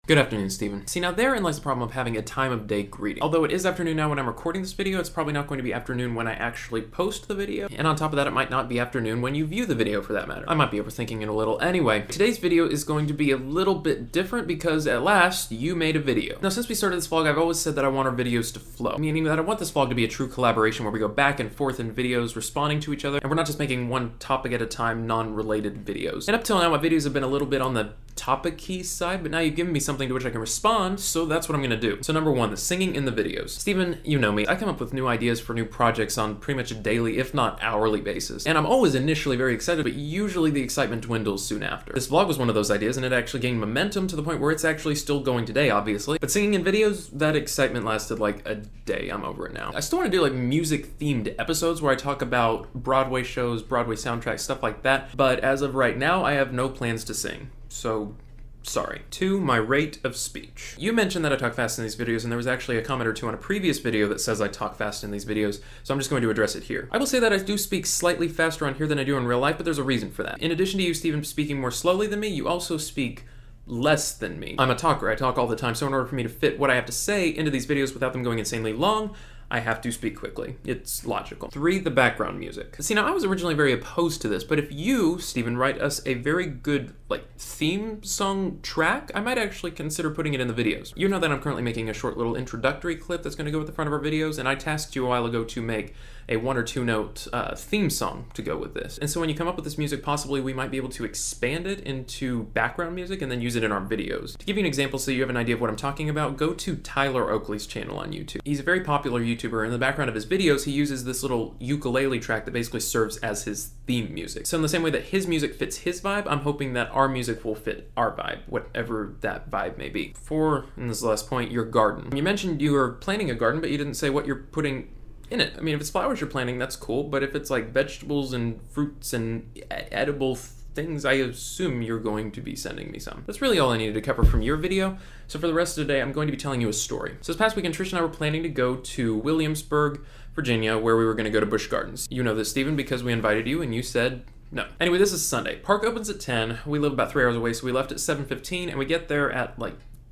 Good afternoon, Stephen. See, now therein lies the problem of having a time of day greeting. Although it is afternoon now when I'm recording this video, it's probably not going to be afternoon when I actually post the video. And on top of that, it might not be afternoon when you view the video for that matter. I might be overthinking it a little. Anyway, today's video is going to be a little bit different because at last, you made a video. Now, since we started this vlog, I've always said that I want our videos to flow. Meaning that I want this vlog to be a true collaboration where we go back and forth in videos responding to each other, and we're not just making one topic at a time, non-related videos. And up till now, my videos have been a little bit on the topic-y side, but now you've given me something to which I can respond, so that's what I'm gonna do. So number one, the singing in the videos. Stephen, you know me. I come up with new ideas for new projects on pretty much a daily, if not hourly basis. And I'm always initially very excited, but usually the excitement dwindles soon after. This vlog was one of those ideas, and it actually gained momentum to the point where it's actually still going today, obviously. But singing in videos, that excitement lasted like a day. I'm over it now. I still want to do like music-themed episodes where I talk about Broadway shows, Broadway soundtracks, stuff like that. But as of right now, I have no plans to sing. So, sorry. 2, my rate of speech. You mentioned that I talk fast in these videos, and there was actually a comment or two on a previous video that says I talk fast in these videos, so I'm just going to address it here. I will say that I do speak slightly faster on here than I do in real life, but there's a reason for that. In addition to you, Stephen, speaking more slowly than me, you also speak less than me. I'm a talker. I talk all the time, so in order for me to fit what I have to say into these videos without them going insanely long, I have to speak quickly. It's logical. 3, the background music. See, now I was originally very opposed to this, but if you, Stephen, write us a very good, theme song track, I might actually consider putting it in the videos. You know that I'm currently making a short little introductory clip that's going to go at the front of our videos, and I tasked you a while ago to make a 1 or 2 note theme song to go with this. And so when you come up with this music, possibly we might be able to expand it into background music and then use it in our videos. To give you an example so you have an idea of what I'm talking about, go to Tyler Oakley's channel on YouTube. He's a very popular YouTuber. In the background of his videos, he uses this little ukulele track that basically serves as his theme music. So in the same way that his music fits his vibe, I'm hoping that our music will fit our vibe, whatever that vibe may be. 4, and this is the last point, your garden. You mentioned you were planting a garden, but you didn't say what you're putting in it. I mean, if it's flowers you're planting, that's cool, but if it's like vegetables and fruits and edible things, I assume you're going to be sending me some. That's really all I needed to cover from your video. So for the rest of the day, I'm going to be telling you a story. So this past weekend, Trish and I were planning to go to Williamsburg, Virginia, where we were going to go to Busch Gardens. You know this, Stephen, because we invited you and you said no. Anyway, this is Sunday. Park opens at 10. We live about 3 hours away, so we left at 7:15, and we get there at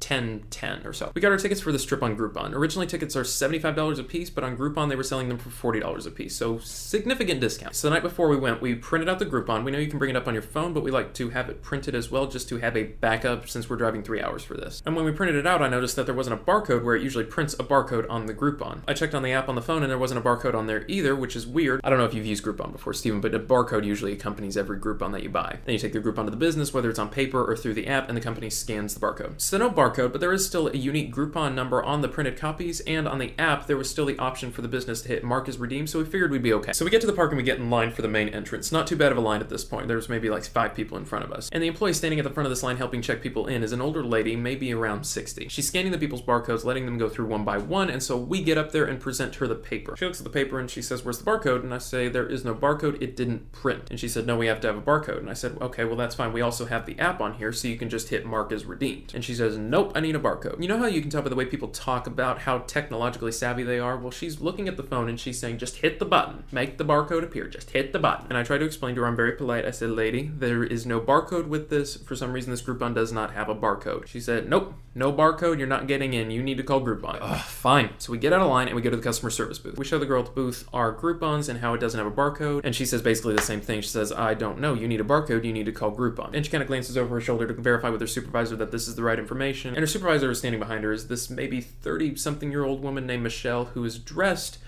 10:10 or so. We got our tickets for this trip on Groupon. Originally, tickets are $75 a piece, but on Groupon, they were selling them for $40 a piece, so significant discount. So the night before we went, we printed out the Groupon. We know you can bring it up on your phone, but we like to have it printed as well, just to have a backup since we're driving 3 hours for this. And when we printed it out, I noticed that there wasn't a barcode where it usually prints a barcode on the Groupon. I checked on the app on the phone, and there wasn't a barcode on there either, which is weird. I don't know if you've used Groupon before, Stephen, but a barcode usually accompanies every Groupon that you buy. Then you take the Groupon to the business, whether it's on paper or through the app, and the company scans the barcode. So no barcode, but there is still a unique Groupon number on the printed copies, and on the app there was still the option for the business to hit mark as redeemed, so we figured we'd be okay. So we get to the park and we get in line for the main entrance. Not too bad of a line at this point. There was maybe 5 people in front of us. And the employee standing at the front of this line helping check people in is an older lady, maybe around 60. She's scanning the people's barcodes, letting them go through one by one, and so we get up there and present her the paper. She looks at the paper and she says, "Where's the barcode?" And I say, "There is no barcode, it didn't print." And she said, "No, we have to have a barcode." And I said, "Okay, well that's fine. We also have the app on here, so you can just hit mark as redeemed." And she says, "Nope, I need a barcode." You know how you can tell by the way people talk about how technologically savvy they are? Well, she's looking at the phone and she's saying, "Just hit the button. Make the barcode appear. Just hit the button." And I tried to explain to her, I'm very polite. I said, "Lady, there is no barcode with this. For some reason, this Groupon does not have a barcode." She said, "Nope, no barcode. You're not getting in. You need to call Groupon." Fine. So we get out of line and we go to the customer service booth. We show the girl at the booth our Groupons and how it doesn't have a barcode. And she says basically the same thing. She says, "I don't know. You need a barcode. You need to call Groupon." And she kind of glances over her shoulder to verify with her supervisor that this is the right information. And her supervisor is standing behind her. Is this maybe 30-something-year-old woman named Michelle who is dressed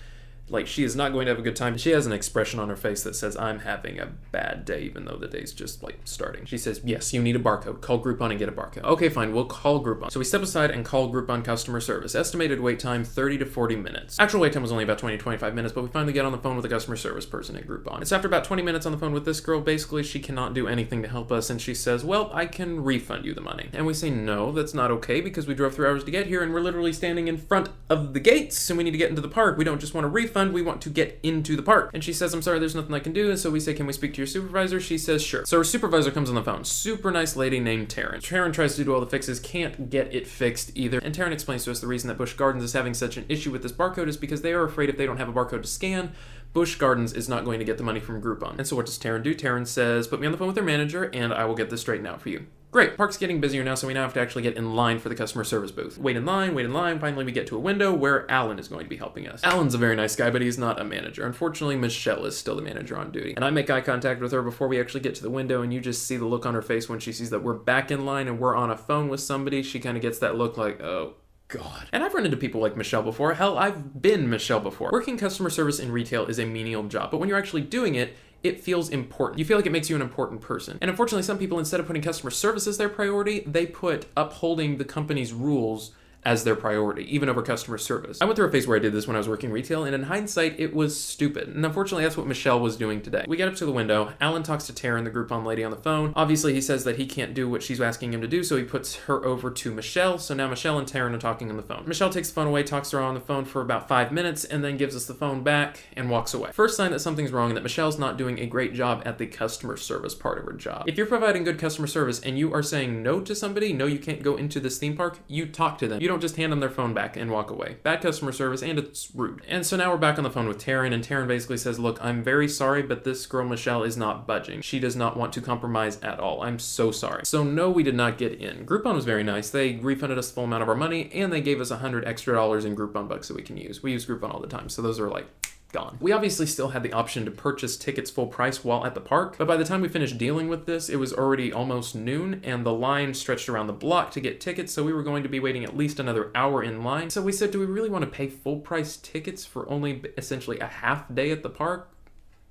like she is not going to have a good time. She has an expression on her face that says, "I'm having a bad day," even though the day's just starting. She says, "Yes, you need a barcode. Call Groupon and get a barcode." Okay, fine, we'll call Groupon. So we step aside and call Groupon customer service. Estimated wait time, 30 to 40 minutes. Actual wait time was only about 20 to 25 minutes, but we finally get on the phone with the customer service person at Groupon. It's after about 20 minutes on the phone with this girl. Basically, she cannot do anything to help us, and she says, "Well, I can refund you the money." And we say, "No, that's not okay, because we drove 3 hours to get here, and we're literally standing in front of the gates, and we need to get into the park. We don't just want a refund, we want to get into the park." And she says, "I'm sorry, there's nothing I can do." And so we say, "Can we speak to your supervisor?" She says, "Sure." So her supervisor comes on the phone. Super nice lady named Taryn. Taryn tries to do all the fixes, can't get it fixed either. And Taryn explains to us the reason that Busch Gardens is having such an issue with this barcode is because they are afraid if they don't have a barcode to scan, Busch Gardens is not going to get the money from Groupon. And so what does Taryn do? Taryn says, "Put me on the phone with their manager and I will get this straightened out for you." Great, park's getting busier now, so we now have to actually get in line for the customer service booth. Wait in line, finally we get to a window where Alan is going to be helping us. Alan's a very nice guy, but he's not a manager. Unfortunately, Michelle is still the manager on duty. And I make eye contact with her before we actually get to the window, and you just see the look on her face when she sees that we're back in line and we're on a phone with somebody. She kind of gets that look like, oh, God. And I've run into people like Michelle before. Hell, I've been Michelle before. Working customer service in retail is a menial job, but when you're actually doing it, it feels important. You feel like it makes you an important person. And unfortunately, some people, instead of putting customer service as their priority, they put upholding the company's rules as their priority, even over customer service. I went through a phase where I did this when I was working retail, and in hindsight, it was stupid. And unfortunately, that's what Michelle was doing today. We get up to the window. Alan talks to Taryn, the Groupon lady, on the phone. Obviously, he says that he can't do what she's asking him to do, so he puts her over to Michelle. So now Michelle and Taryn are talking on the phone. Michelle takes the phone away, talks to her on the phone for about 5 minutes, and then gives us the phone back and walks away. First sign that something's wrong and that Michelle's not doing a great job at the customer service part of her job. If you're providing good customer service and you are saying no to somebody, no, you can't go into this theme park, you talk to them. You don't just hand them their phone back and walk away. Bad customer service, and it's rude. And so now we're back on the phone with Taryn, and Taryn basically says, look, I'm very sorry, but this girl Michelle is not budging. She does not want to compromise at all. I'm so sorry. So no, we did not get in. Groupon was very nice. They refunded us the full amount of our money, and they gave us $100 extra in Groupon bucks that we can use. We use Groupon all the time, so those are like gone. We obviously still had the option to purchase tickets full price while at the park, but by the time we finished dealing with this, it was already almost noon, and the line stretched around the block to get tickets, so we were going to be waiting at least another hour in line. So we said, do we really want to pay full price tickets for only essentially a half day at the park?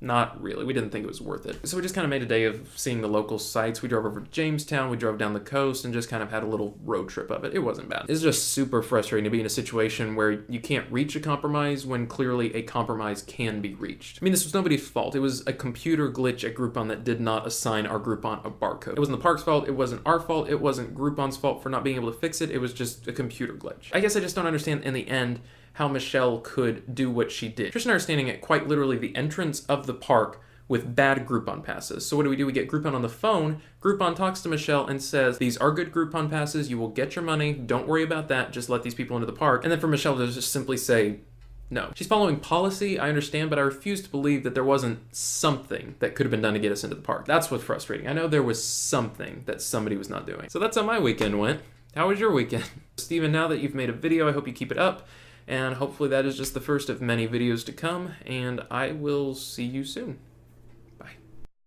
Not really. We didn't think it was worth it. So we just kind of made a day of seeing the local sites. We drove over to Jamestown, we drove down the coast, and just kind of had a little road trip of it. It wasn't bad. It's just super frustrating to be in a situation where you can't reach a compromise when clearly a compromise can be reached. I mean, this was nobody's fault. It was a computer glitch at Groupon that did not assign our Groupon a barcode. It wasn't the park's fault, it wasn't our fault, it wasn't Groupon's fault for not being able to fix it, it was just a computer glitch. I guess I just don't understand in the end how Michelle could do what she did. Trish and I are standing at quite literally the entrance of the park with bad Groupon passes. So what do? We get Groupon on the phone. Groupon talks to Michelle and says, these are good Groupon passes, you will get your money, don't worry about that, just let these people into the park. And then for Michelle to just simply say, no. She's following policy, I understand, but I refuse to believe that there wasn't something that could have been done to get us into the park. That's what's frustrating. I know there was something that somebody was not doing. So that's how my weekend went. How was your weekend? Steven, now that you've made a video, I hope you keep it up. And hopefully that is just the first of many videos to come, and I will see you soon.